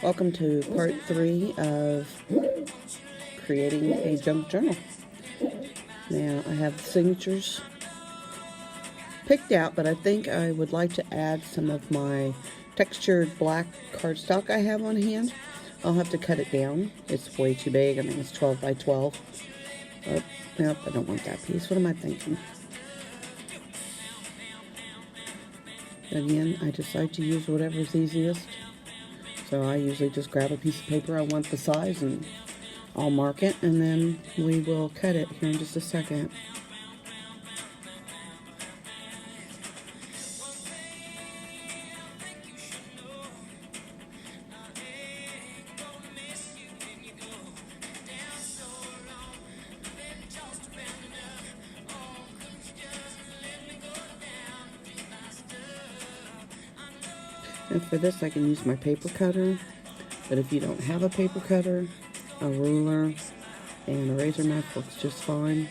Welcome to part 3 of creating a junk journal. Now I have the signatures picked out, but I think I would like to add some of my textured black cardstock I have on hand. I'll have to cut it down. It's way too big. I think it's 12 by 12. Oh, nope, I don't want that piece. What am I thinking? Again, I decide to use whatever's easiest. So I usually just grab a piece of paper I want the size and I'll mark it, and then we will cut it here in just a second. And for this I can use my paper cutter, but if you don't have a paper cutter, a ruler and a razor knife works just fine,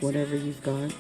whatever you've got.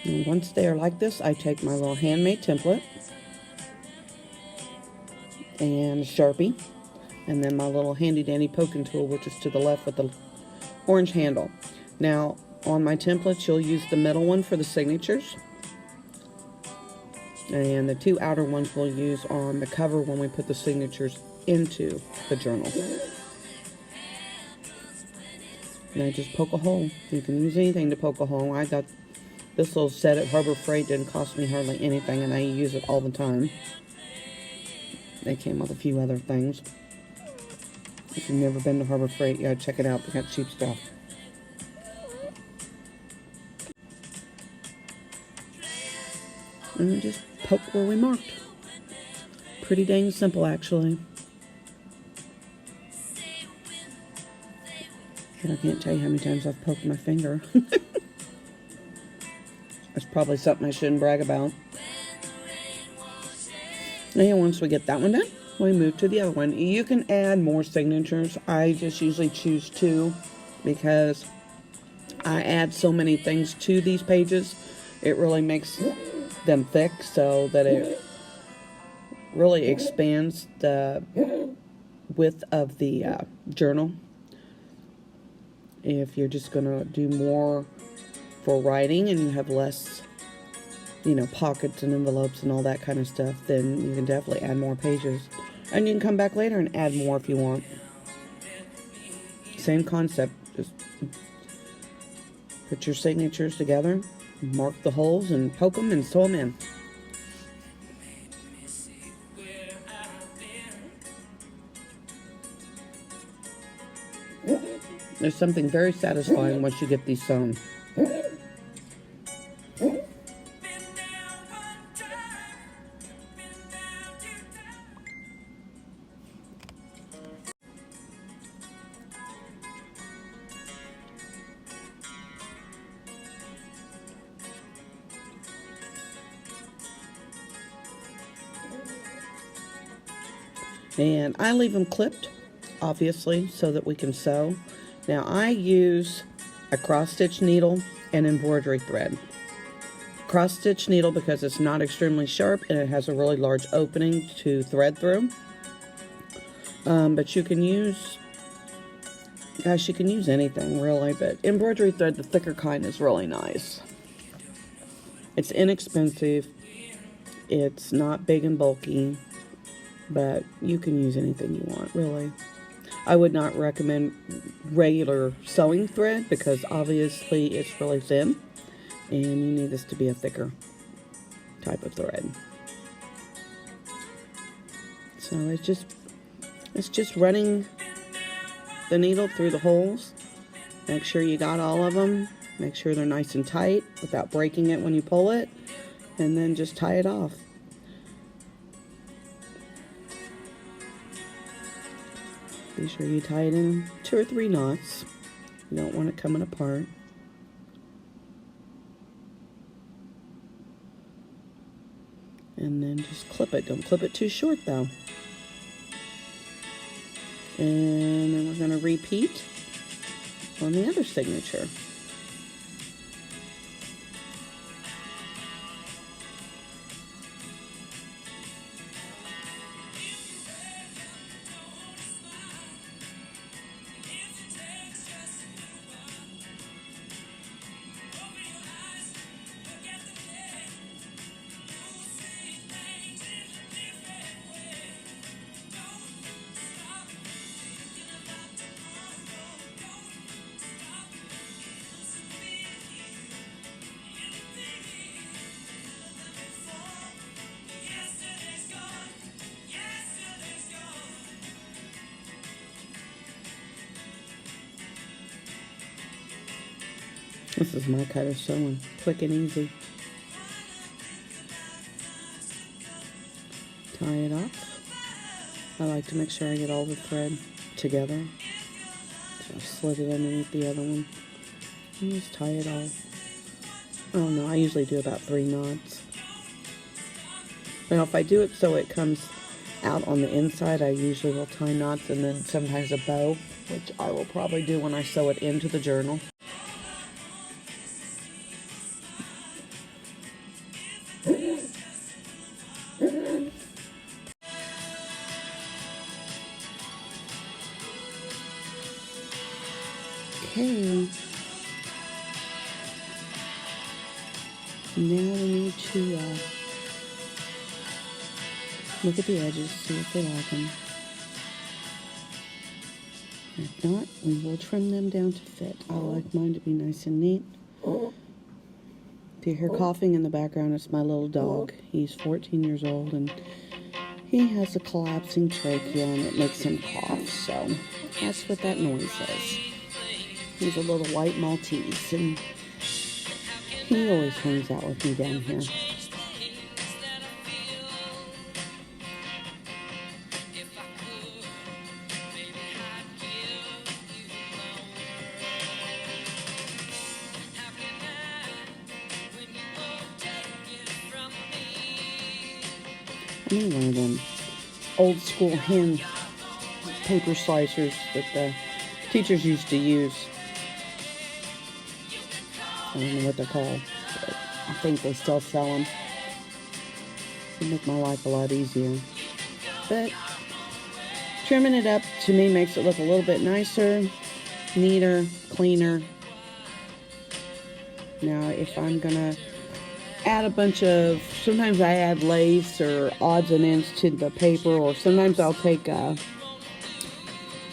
And once they are like this, I take my little handmade template and a Sharpie, and then my little handy dandy poking tool, which is to the left with the orange handle. Now on my templates, you'll use the middle one for the signatures, And the 2 outer ones we'll use on the cover when we put the signatures into the journal. And I just poke a hole. You can use anything to poke a hole. I got this little set at Harbor Freight. Didn't cost me hardly anything, and I use it all the time. They came with a few other things. If you've never been to Harbor Freight, you gotta check it out. They got cheap stuff. And just poke where we marked. Pretty dang simple, actually. And I can't tell you how many times I've poked my finger. That's probably something I shouldn't brag about. And once we get that one done, we move to the other one. You can add more signatures. I just usually choose 2 because I add so many things to these pages. It really makes them thick so that it really expands the width of the journal. If you're just going to do more for writing and you have less, pockets and envelopes and all that kind of stuff, then you can definitely add more pages. And you can come back later and add more if you want. Same concept. Just put your signatures together, mark the holes, and poke them and sew them in. There's something very satisfying once you get these sewn. And I leave them clipped, obviously, so that we can sew. Now I use a cross-stitch needle and embroidery thread. Cross-stitch needle because it's not extremely sharp and it has a really large opening to thread through. But you can use, you can use anything really, but embroidery thread, the thicker kind, is really nice. It's inexpensive. It's not big and bulky, but you can use anything you want, really. I would not recommend regular sewing thread because obviously it's really thin and you need this to be a thicker type of thread. So it's just running the needle through the holes. Make sure you got all of them. Make sure they're nice and tight without breaking it when you pull it, and then just tie it off. Be sure you tie it in 2 or 3 knots. You don't want it coming apart. And then just clip it. Don't clip it too short though. And then we're going to repeat on the other signature. This is my kind of sewing, quick and easy. Tie it off. I like to make sure I get all the thread together. So I slid it underneath the other one. And just tie it all. Oh no, I usually do about 3 knots. Now if I do it so it comes out on the inside, I usually will tie knots and then sometimes a bow, which I will probably do when I sew it into the journal. Okay, now we need to Look at the edges, see if they like them. If not, we will trim them down to fit. I like mine to be nice and neat. If you hear coughing in the background, it's my little dog. He's 14 years old, and he has a collapsing trachea, and it makes him cough, so that's what that noise is. He's a little white Maltese, and he always hangs out with me down here. I need one of them old school hand paper slicers that the teachers used to use. I don't know what they're called, but I think they still sell them. It'd make my life a lot easier. But trimming it up to me makes it look a little bit nicer, neater, cleaner. Now if I'm gonna add a bunch of, sometimes I add lace or odds and ends to the paper, or sometimes I'll take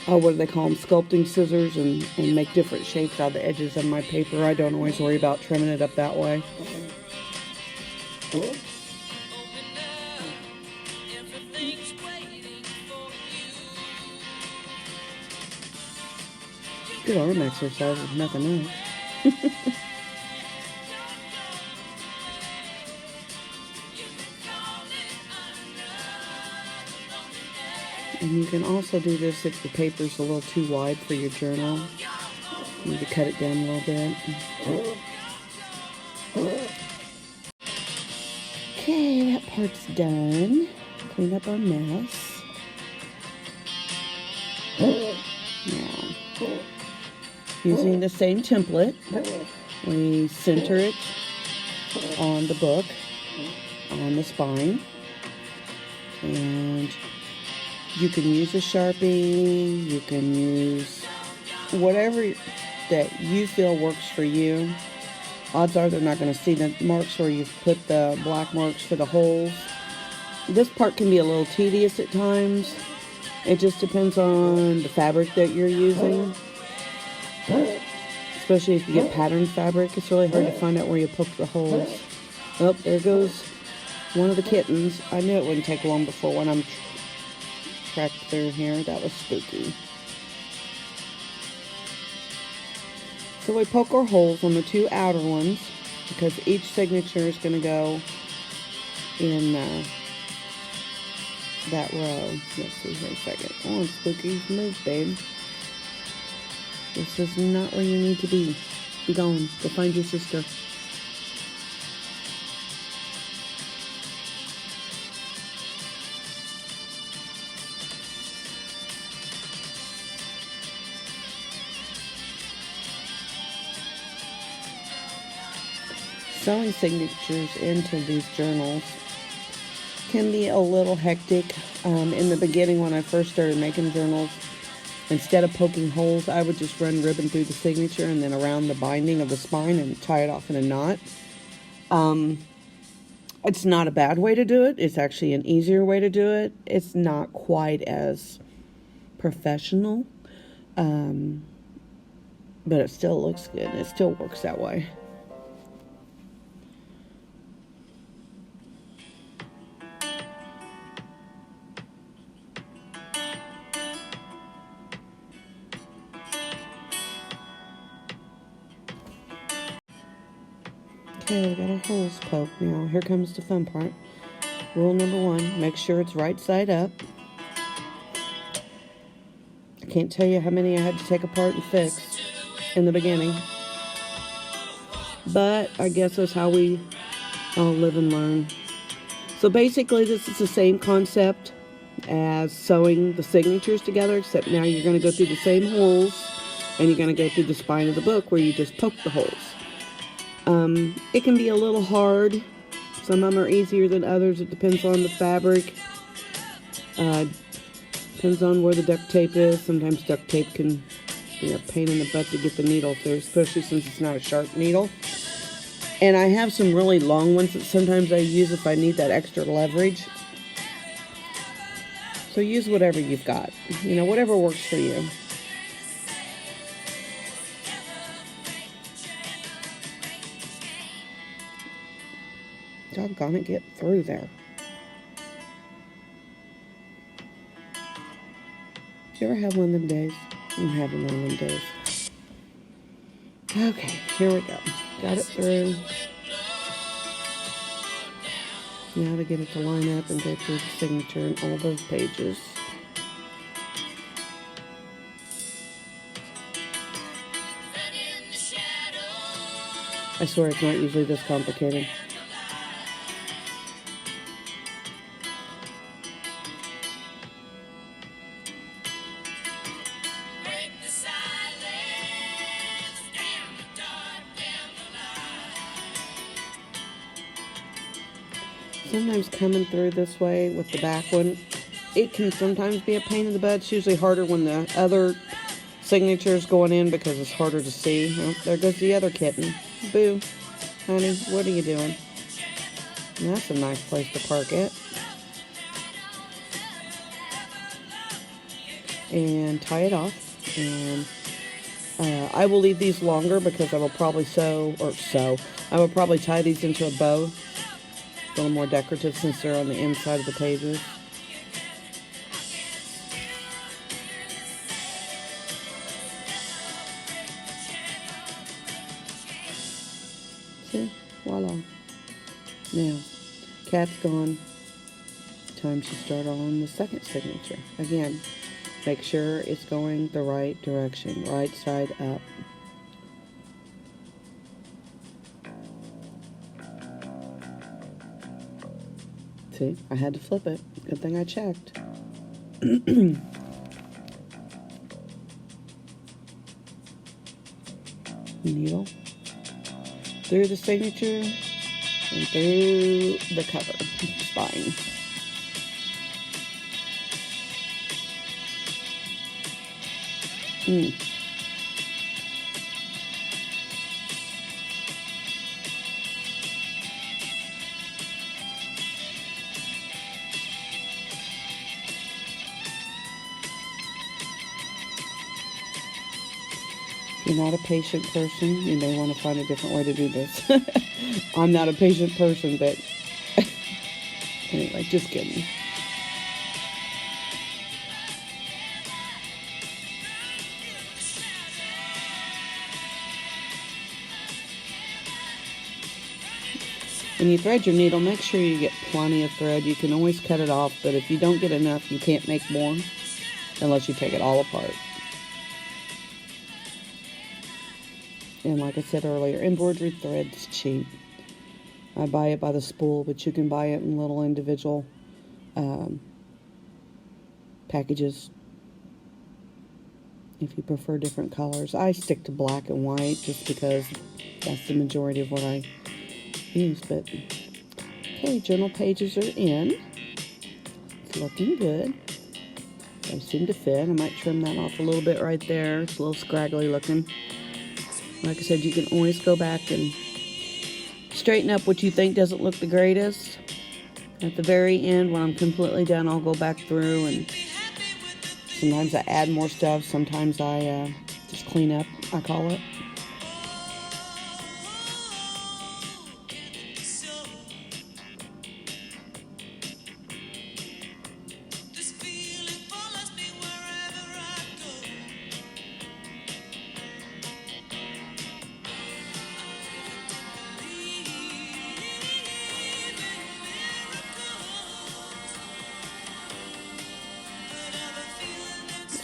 what do they call them, sculpting scissors, and make different shapes out of the edges of my paper. I don't always worry about trimming it up that way. Good arm exercise, if nothing else. And you can also do this if the paper's a little too wide for your journal. You need to cut it down a little bit. Okay, that part's done. Clean up our mess. Now, using the same template, we center it on the book, on the spine, and you can use a Sharpie, you can use whatever that you feel works for you. Odds are they're not going to see the marks where you've put the black marks for the holes. This part can be a little tedious at times. It just depends on the fabric that you're using. Especially if you get patterned fabric, it's really hard to find out where you poke the holes. Oh, there goes one of the kittens. I knew it wouldn't take long before when I'm tracked through here. That was spooky. So we poke our holes on the two outer ones because each signature is going to go in that row. Let's see here a second. Oh, spooky. Move, babe. This is not where you need to be. Be gone. Go find your sister. Sewing signatures into these journals can be a little hectic. In the beginning, when I first started making journals, instead of poking holes, I would just run ribbon through the signature and then around the binding of the spine and tie it off in a knot. It's not a bad way to do it. It's actually an easier way to do it. It's not quite as professional, but it still looks good and it still works that way. Okay, we got our holes poked now. Here comes the fun part. Rule number 1, make sure it's right side up. I can't tell you how many I had to take apart and fix in the beginning. But I guess that's how we all live and learn. So basically this is the same concept as sewing the signatures together, except now you're going to go through the same holes and you're going to go through the spine of the book where you just poke the holes. It can be a little hard. Some of them are easier than others. It depends on the fabric. Depends on where the duct tape is. Sometimes duct tape can be a pain in the butt to get the needle through, especially since it's not a sharp needle. And I have some really long ones that sometimes I use if I need that extra leverage. So use whatever you've got. You know, whatever works for you. Doggone it, get through there. You ever have one of them days? I'm having one of them days. Okay, here we go. Got it through. Now to get it to line up and go through the signature in all those pages. I swear it's not usually this complicated. Sometimes coming through this way with the back one, it can sometimes be a pain in the butt. It's usually harder when the other signature's going in because it's harder to see. Oh, there goes the other kitten. Boo. Honey, what are you doing? That's a nice place to park it. And tie it off. And I will leave these longer because I will probably I will probably tie these into a bow. A little more decorative since they're on the inside of the pages. See? Voila. Now, cat's gone. Time to start on the second signature. Again, make sure it's going the right direction. Right side up. See, I had to flip it. Good thing I checked. Needle through the signature and through the cover spine. If you're not a patient person, you may want to find a different way to do this. I'm not a patient person, but anyway, just kidding. When you thread your needle, make sure you get plenty of thread. You can always cut it off, but if you don't get enough, you can't make more unless you take it all apart. And like I said earlier, embroidery thread's cheap. I buy it by the spool, but you can buy it in little individual packages if you prefer different colors. I stick to black and white just because that's the majority of what I use. But okay, journal pages are in. It's looking good. They seem to fit. I might trim that off a little bit right there. It's a little scraggly looking. Like I said, you can always go back and straighten up what you think doesn't look the greatest. At the very end, when I'm completely done, I'll go back through, and sometimes I add more stuff. Sometimes I just clean up, I call it.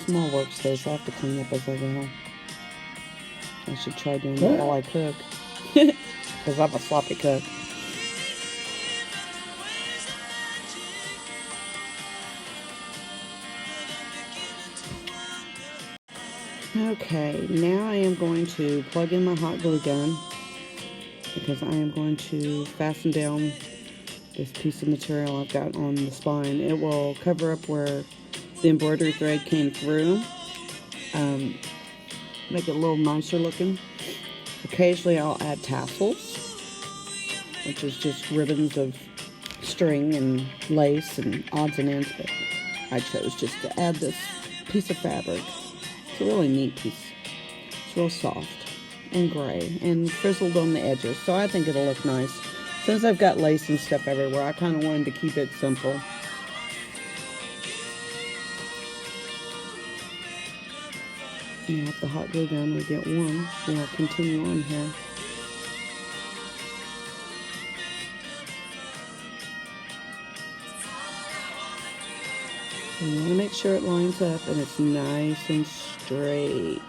Small workspace, I have to clean up as I go. I should try doing that while I cook. Because I'm a sloppy cook. Okay, now I am going to plug in my hot glue gun because I am going to fasten down this piece of material I've got on the spine. It will cover up where the embroidery thread came through, make it a little nicer looking. Occasionally I'll add tassels, which is just ribbons of string and lace and odds and ends, but I chose just to add this piece of fabric. It's a really neat piece. It's real soft and gray and frizzled on the edges, so I think it'll look nice. Since I've got lace and stuff everywhere, I kind of wanted to keep it simple. Now if the hot glue gun will get warm, we'll continue on here. And you want to make sure it lines up and it's nice and straight.